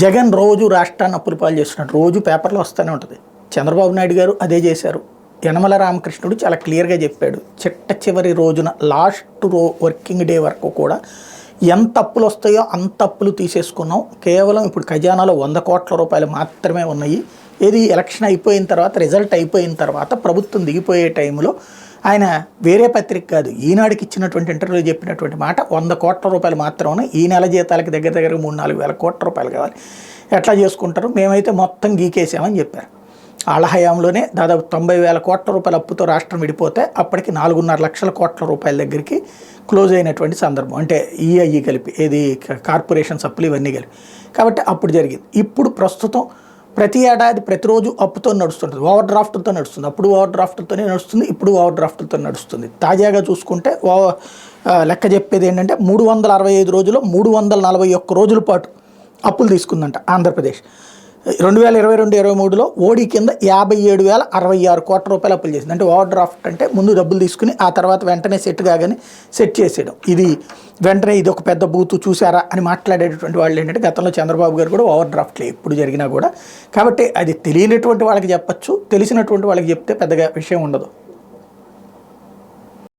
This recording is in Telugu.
జగన్ రోజు రాష్ట్రాన్ని అప్పుల పాలు చేస్తున్నాడు. రోజు పేపర్లో వస్తూనే ఉంటుంది. చంద్రబాబు నాయుడు గారు అదే చేశారు. యనమల రామకృష్ణుడు చాలా క్లియర్గా చెప్పాడు. చిట్ట చివరి రోజున లాస్ట్ వర్కింగ్ డే వరకు కూడా ఎంత అప్పులు వస్తాయో అంత అప్పులు తీసేసుకున్నాం. కేవలం ఇప్పుడు ఖజానాలో 100 కోట్ల రూపాయలు మాత్రమే ఉన్నాయి. ఏది ఎలక్షన్ అయిపోయిన తర్వాత, రిజల్ట్ అయిపోయిన తర్వాత, ప్రభుత్వం దిగిపోయే టైంలో ఆయన వేరే పత్రిక కాదు, ఈనాడుకి ఇచ్చినటువంటి ఇంటర్వ్యూలో చెప్పినటువంటి మాట 100 కోట్ల రూపాయలు మాత్రమే. ఈ నెల జీతాలకి దగ్గర 3-4 వేల కోట్ల రూపాయలు కావాలి. ఎట్లా చేసుకుంటారు, మేమైతే మొత్తం గీకేసామని చెప్పారు. వాళ్ళ హయాంలోనే దాదాపు 90,000 కోట్ల రూపాయల అప్పుతో రాష్ట్రం విడిపోతే అప్పటికి 4.5 లక్షల కోట్ల రూపాయల దగ్గరికి క్లోజ్ అయినటువంటి సందర్భం. అంటే ఈఐఈ కలిపి, ఏది కార్పొరేషన్స్ అప్పులు ఇవన్నీ కలిపి. కాబట్టి అప్పుడు జరిగింది. ఇప్పుడు ప్రస్తుతం ప్రతి ఏడాది ప్రతిరోజు అప్పుతో నడుస్తుంటుంది, ఓవర్ డ్రాఫ్ట్తో నడుస్తుంది. అప్పుడు ఓవర్ డ్రాఫ్ట్తోనే నడుస్తుంది, ఇప్పుడు ఓవర్ డ్రాఫ్ట్తో నడుస్తుంది. తాజాగా చూసుకుంటే లెక్క చెప్పేది ఏంటంటే 365 రోజుల్లో 341 రోజుల పాటు అప్పులు తీసుకుందంట ఆంధ్రప్రదేశ్. 2022-23లో ఓడి కింద 57,066 కోట్ల రూపాయలు అప్పులు చేసింది. అంటే ఓవర్ డ్రాఫ్ట్ అంటే ముందు డబ్బులు తీసుకుని ఆ తర్వాత వెంటనే సెట్ కాగానే సెట్ చేసేయడం. ఇది వెంటనే ఇది ఒక పెద్ద బూతు చూసారా అని మాట్లాడేటటువంటి వాళ్ళు ఏంటంటే గతంలో చంద్రబాబు గారు కూడా ఓవర్ డ్రాఫ్ట్లే ఎప్పుడు జరిగినా కూడా. కాబట్టి అది తెలియనటువంటి వాళ్ళకి చెప్పచ్చు, తెలిసినటువంటి వాళ్ళకి చెప్తే పెద్దగా విషయం ఉండదు.